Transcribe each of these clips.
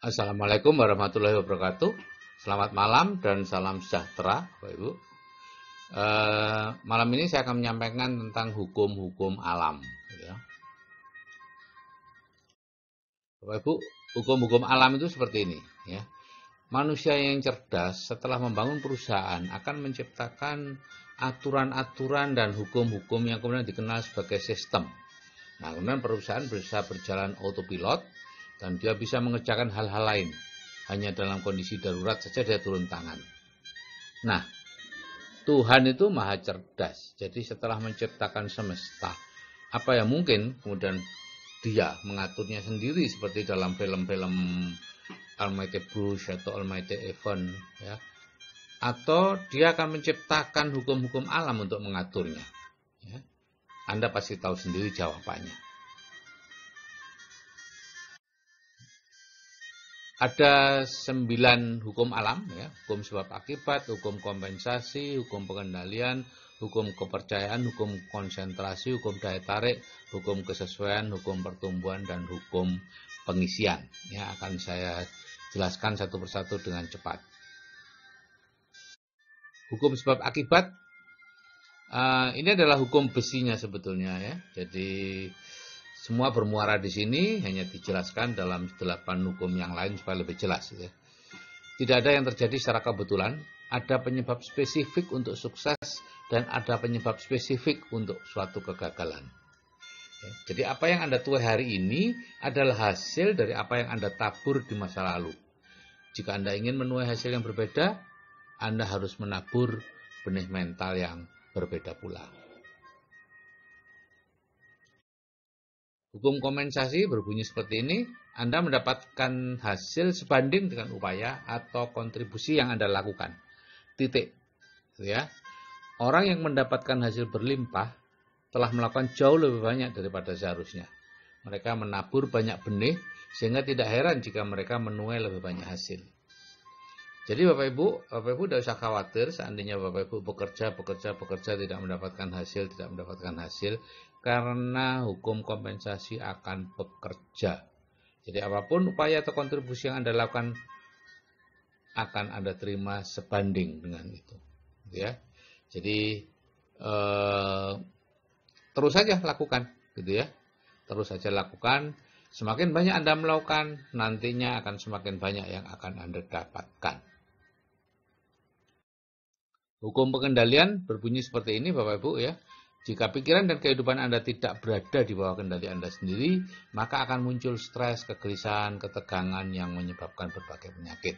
Assalamualaikum warahmatullahi wabarakatuh. Selamat malam dan salam sejahtera, Bapak Ibu. Malam ini saya akan menyampaikan tentang hukum-hukum alam. Ya. Bapak Ibu, hukum-hukum alam itu seperti ini. Ya. Manusia yang cerdas setelah membangun perusahaan akan menciptakan aturan-aturan dan hukum-hukum yang kemudian dikenal sebagai sistem. Nah, kemudian perusahaan bisa berjalan autopilot dan dia bisa mengerjakan hal-hal lain. Hanya dalam kondisi darurat saja dia turun tangan. Nah, Tuhan itu maha cerdas. Jadi setelah menciptakan semesta, apa yang mungkin kemudian dia mengaturnya sendiri seperti dalam film-film Almighty Bruce atau Almighty Event, ya. Atau dia akan menciptakan hukum-hukum alam untuk mengaturnya. Ya. Anda pasti tahu sendiri jawabannya. Ada 9 hukum alam, ya, hukum sebab akibat, hukum kompensasi, hukum pengendalian, hukum kepercayaan, hukum konsentrasi, hukum daya tarik, hukum kesesuaian, hukum pertumbuhan, dan hukum pengisian. Ya, akan saya jelaskan satu persatu dengan cepat. Hukum sebab akibat, ini adalah hukum besinya sebetulnya, ya. Jadi semua bermuara di sini, hanya dijelaskan dalam 8 hukum yang lain supaya lebih jelas. Ya. Tidak ada yang terjadi secara kebetulan, ada penyebab spesifik untuk sukses dan ada penyebab spesifik untuk suatu kegagalan. Ya. Jadi apa yang Anda tuai hari ini adalah hasil dari apa yang Anda tabur di masa lalu. Jika Anda ingin menuai hasil yang berbeda, Anda harus menabur benih mental yang berbeda pula. Hukum kompensasi berbunyi seperti ini, Anda mendapatkan hasil sebanding dengan upaya atau kontribusi yang Anda lakukan. Titik. Ya. Orang yang mendapatkan hasil berlimpah telah melakukan jauh lebih banyak daripada seharusnya. Mereka menabur banyak benih, sehingga tidak heran jika mereka menuai lebih banyak hasil. Jadi Bapak Ibu tidak usah khawatir seandainya Bapak Ibu bekerja tidak mendapatkan hasil, karena hukum kompensasi akan bekerja. Jadi apapun upaya atau kontribusi yang Anda lakukan akan Anda terima sebanding dengan itu. Ya. Jadi terus saja lakukan, gitu ya. Terus saja lakukan. Semakin banyak Anda melakukan, nantinya akan semakin banyak yang akan Anda dapatkan. Hukum pengendalian berbunyi seperti ini Bapak Ibu, ya. Jika pikiran dan kehidupan Anda tidak berada di bawah kendali Anda sendiri, maka akan muncul stres, kegelisahan, ketegangan yang menyebabkan berbagai penyakit.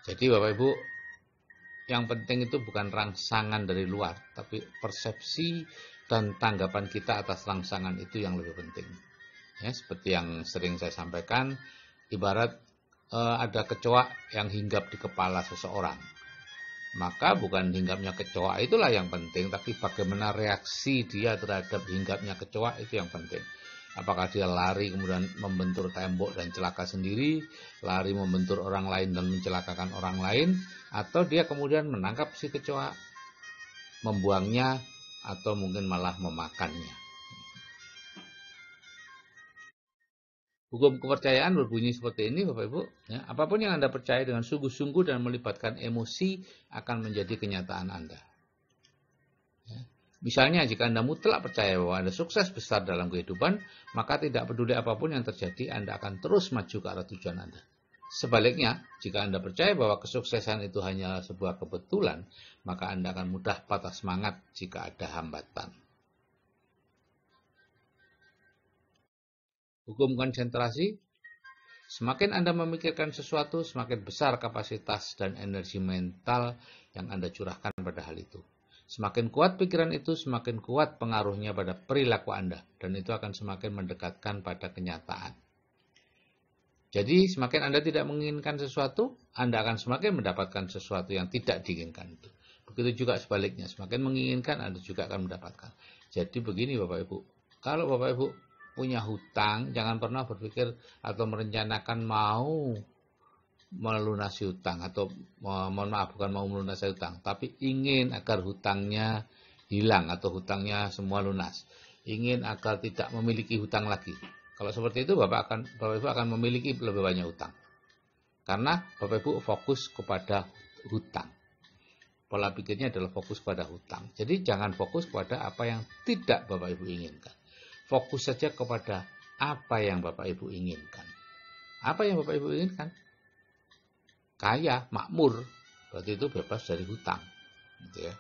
Jadi Bapak Ibu, yang penting itu bukan rangsangan dari luar, tapi persepsi dan tanggapan kita atas rangsangan itu yang lebih penting. Ya, seperti yang sering saya sampaikan, ibarat ada kecoa yang hinggap di kepala seseorang. Maka bukan hinggapnya kecoa itulah yang penting, tapi bagaimana reaksi dia terhadap hinggapnya kecoa itu yang penting. Apakah dia lari kemudian membentur tembok dan celaka sendiri, lari membentur orang lain dan mencelakakan orang lain, atau dia kemudian menangkap si kecoa, membuangnya, atau mungkin malah memakannya. Hukum kepercayaan berbunyi seperti ini Bapak Ibu. Ya, apapun yang Anda percaya dengan sungguh-sungguh dan melibatkan emosi akan menjadi kenyataan Anda. Ya. Misalnya jika Anda mutlak percaya bahwa Anda sukses besar dalam kehidupan, maka tidak peduli apapun yang terjadi, Anda akan terus maju ke arah tujuan Anda. Sebaliknya, jika Anda percaya bahwa kesuksesan itu hanyalah sebuah kebetulan, maka Anda akan mudah patah semangat jika ada hambatan. Hukum konsentrasi, semakin Anda memikirkan sesuatu, semakin besar kapasitas dan energi mental yang Anda curahkan pada hal itu. Semakin kuat pikiran itu, semakin kuat pengaruhnya pada perilaku Anda, dan itu akan semakin mendekatkan pada kenyataan. Jadi, semakin Anda tidak menginginkan sesuatu, Anda akan semakin mendapatkan sesuatu yang tidak diinginkan itu. Begitu juga sebaliknya, semakin menginginkan, Anda juga akan mendapatkan. Jadi begini Bapak Ibu, kalau Bapak Ibu punya hutang, jangan pernah berpikir atau merencanakan mau melunasi hutang, atau mohon maaf, bukan mau melunasi hutang, tapi ingin agar hutangnya hilang atau hutangnya semua lunas. Ingin agar tidak memiliki hutang lagi. Kalau seperti itu Bapak Ibu akan memiliki lebih banyak hutang. Karena Bapak Ibu fokus kepada hutang. Pola pikirnya adalah fokus pada hutang. Jadi jangan fokus pada apa yang tidak Bapak Ibu inginkan. Fokus saja kepada apa yang Bapak Ibu inginkan. Apa yang Bapak Ibu inginkan? Kaya, makmur. Berarti itu bebas dari hutang. Gitu ya.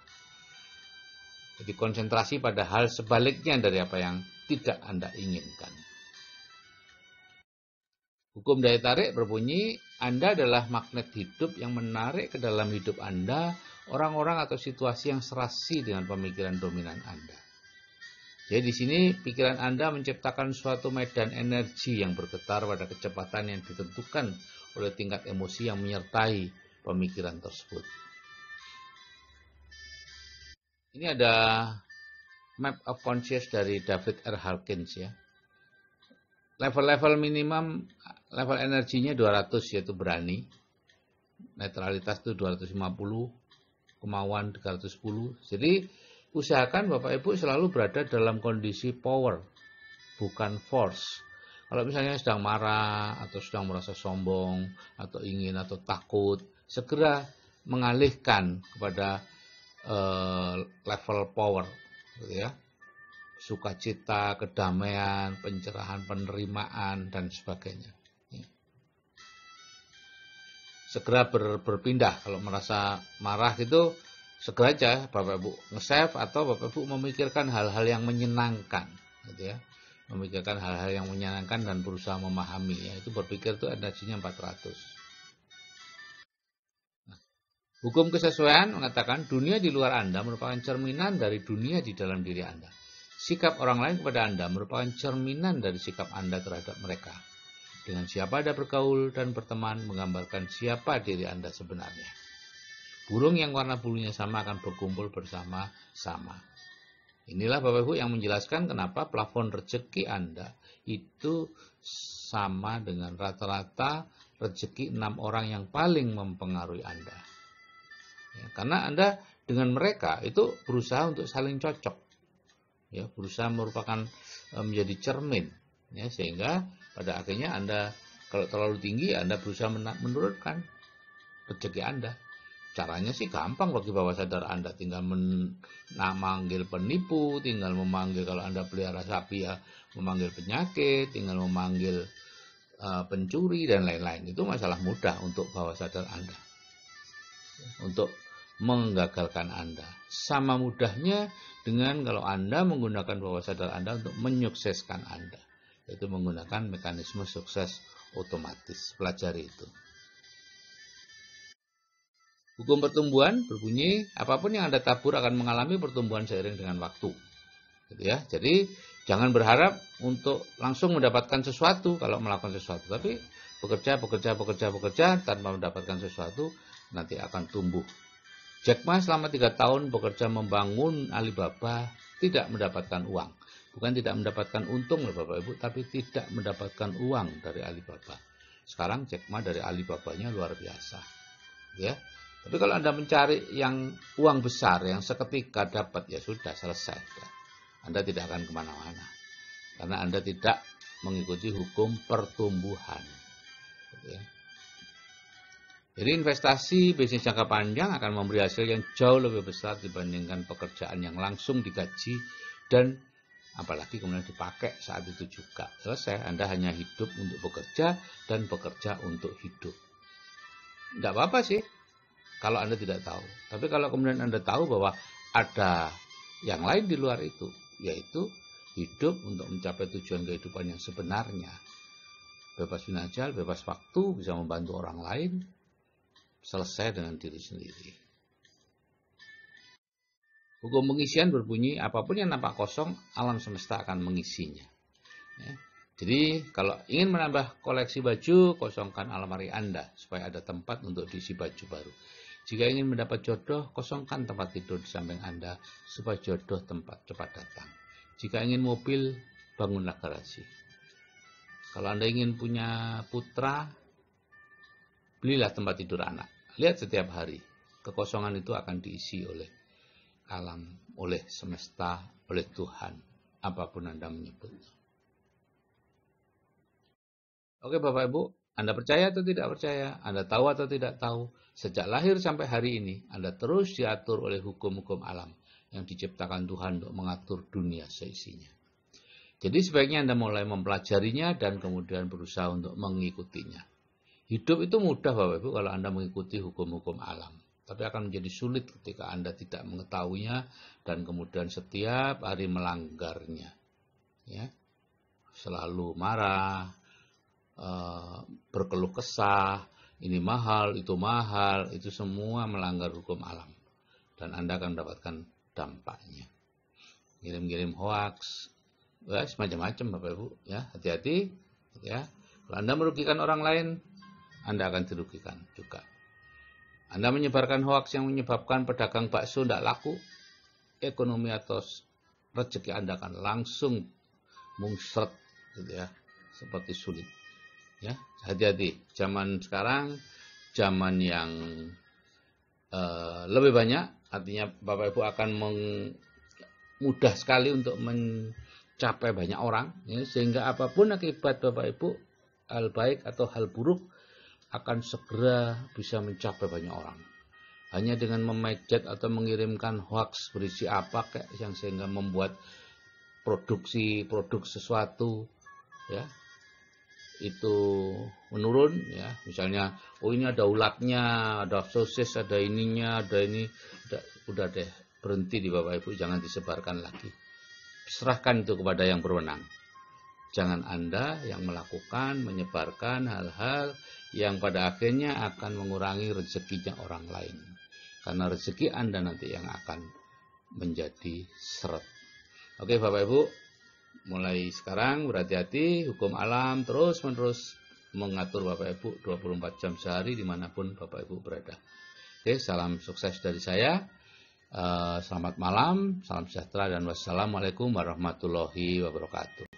Jadi konsentrasi pada hal sebaliknya dari apa yang tidak Anda inginkan. Hukum daya tarik berbunyi, Anda adalah magnet hidup yang menarik ke dalam hidup Anda orang-orang atau situasi yang serasi dengan pemikiran dominan Anda. Jadi di sini pikiran Anda menciptakan suatu medan energi yang bergetar pada kecepatan yang ditentukan oleh tingkat emosi yang menyertai pemikiran tersebut. Ini ada Map of Conscious dari David R. Hawkins ya. Level-level minimum, level energinya 200 yaitu berani. Netralitas itu 250, kemauan 310. Jadi usahakan Bapak Ibu selalu berada dalam kondisi power, bukan force. Kalau misalnya sedang marah, atau sedang merasa sombong, atau ingin, atau takut, segera mengalihkan kepada level power, gitu ya. Sukacita, kedamaian, pencerahan, penerimaan, dan sebagainya. Segera berpindah. Kalau merasa marah gitu, segera aja Bapak Ibu nge-save atau Bapak Ibu memikirkan hal-hal yang menyenangkan, gitu ya. Memikirkan hal-hal yang menyenangkan dan berusaha memahami. Ya, itu berpikir itu energinya 400. Hukum kesesuaian mengatakan dunia di luar Anda merupakan cerminan dari dunia di dalam diri Anda. Sikap orang lain kepada Anda merupakan cerminan dari sikap Anda terhadap mereka. Dengan siapa Anda bergaul dan berteman menggambarkan siapa diri Anda sebenarnya. Burung yang warna bulunya sama akan berkumpul bersama-sama. Inilah Bapak Ibu yang menjelaskan kenapa plafon rezeki Anda itu sama dengan rata-rata rezeki 6 orang yang paling mempengaruhi Anda. Ya, karena Anda dengan mereka itu berusaha untuk saling cocok. Ya, berusaha merupakan menjadi cermin, ya, sehingga pada akhirnya Anda kalau terlalu tinggi Anda berusaha menurunkan rezeki Anda. Caranya sih gampang bagi bawah sadar Anda, tinggal memanggil penipu, tinggal memanggil kalau Anda pelihara sapi ya memanggil penyakit, tinggal memanggil pencuri dan lain-lain. Itu masalah mudah untuk bawah sadar Anda, untuk menggagalkan Anda. Sama mudahnya dengan kalau Anda menggunakan bawah sadar Anda untuk menyukseskan Anda, yaitu menggunakan mekanisme sukses otomatis. Pelajari itu. Hukum pertumbuhan berbunyi, apapun yang Anda tabur akan mengalami pertumbuhan seiring dengan waktu. Gitu ya. Jadi jangan berharap untuk langsung mendapatkan sesuatu kalau melakukan sesuatu, tapi bekerja tanpa mendapatkan sesuatu nanti akan tumbuh. Jack Ma selama 3 tahun bekerja membangun Alibaba tidak mendapatkan uang. Bukan tidak mendapatkan untung loh Bapak Ibu, tapi tidak mendapatkan uang dari Alibaba. Sekarang Jack Ma dari Alibabanya luar biasa. Ya. Tapi kalau Anda mencari yang uang besar, yang seketika dapat, ya sudah selesai. Ya. Anda tidak akan kemana-mana. Karena Anda tidak mengikuti hukum pertumbuhan. Ya. Jadi investasi bisnis jangka panjang akan memberi hasil yang jauh lebih besar dibandingkan pekerjaan yang langsung digaji dan apalagi kemudian dipakai saat itu juga. Selesai, Anda hanya hidup untuk bekerja dan bekerja untuk hidup. Tidak apa-apa sih kalau Anda tidak tahu. Tapi kalau kemudian Anda tahu bahwa ada yang lain di luar itu, yaitu hidup untuk mencapai tujuan kehidupan yang sebenarnya. Bebas finansial, bebas waktu, bisa membantu orang lain, selesai dengan diri sendiri. Hukum pengisian berbunyi, apapun yang nampak kosong, alam semesta akan mengisinya. Ya. Jadi kalau ingin menambah koleksi baju, kosongkan almari Anda supaya ada tempat untuk diisi baju baru. Jika ingin mendapat jodoh, kosongkan tempat tidur di samping Anda supaya jodoh cepat datang. Jika ingin mobil, bangunlah garasi. Kalau Anda ingin punya putra, belilah tempat tidur anak. Lihat setiap hari, kekosongan itu akan diisi oleh alam, oleh semesta, oleh Tuhan, apapun Anda menyebut. Oke Bapak Ibu, Anda percaya atau tidak percaya, Anda tahu atau tidak tahu, sejak lahir sampai hari ini, Anda terus diatur oleh hukum-hukum alam yang diciptakan Tuhan untuk mengatur dunia seisinya. Jadi sebaiknya Anda mulai mempelajarinya dan kemudian berusaha untuk mengikutinya. Hidup itu mudah Bapak Ibu kalau Anda mengikuti hukum-hukum alam. Tapi akan menjadi sulit ketika Anda tidak mengetahuinya dan kemudian setiap hari melanggarnya. Ya, selalu marah, berkeluh kesah, ini mahal, itu semua melanggar hukum alam. Dan Anda akan mendapatkan dampaknya. Ngirim-ngirim hoax, ya, semacam-macam Bapak Ibu. Ya, hati-hati. Ya, kalau Anda merugikan orang lain, Anda akan dirugikan juga. Anda menyebarkan hoax yang menyebabkan pedagang bakso tidak laku, ekonomi atau rezeki Anda akan langsung mungsret, gitu ya, seperti sulit. Ya, hati-hati. Zaman sekarang, zaman yang lebih banyak, artinya Bapak Ibu akan mudah sekali untuk mencapai banyak orang, ya, sehingga apapun akibat Bapak Ibu, hal baik atau hal buruk akan segera bisa mencapai banyak orang. Hanya dengan memejet atau mengirimkan hoax berisi apa kayak yang sehingga membuat produk sesuatu, ya, itu menurun, ya, misalnya ini ada ulatnya, ada sosis, ada ininya, ada ini, udah deh, berhenti di Bapak Ibu, jangan disebarkan lagi, serahkan itu kepada yang berwenang. Jangan Anda yang melakukan, menyebarkan hal-hal yang pada akhirnya akan mengurangi rezekinya orang lain, karena rezeki Anda nanti yang akan menjadi seret. Oke Bapak Ibu, mulai sekarang berhati-hati, hukum alam terus-menerus mengatur Bapak Ibu 24 jam sehari dimanapun Bapak Ibu berada. Oke, salam sukses dari saya. Selamat malam, salam sejahtera dan wassalamualaikum warahmatullahi wabarakatuh.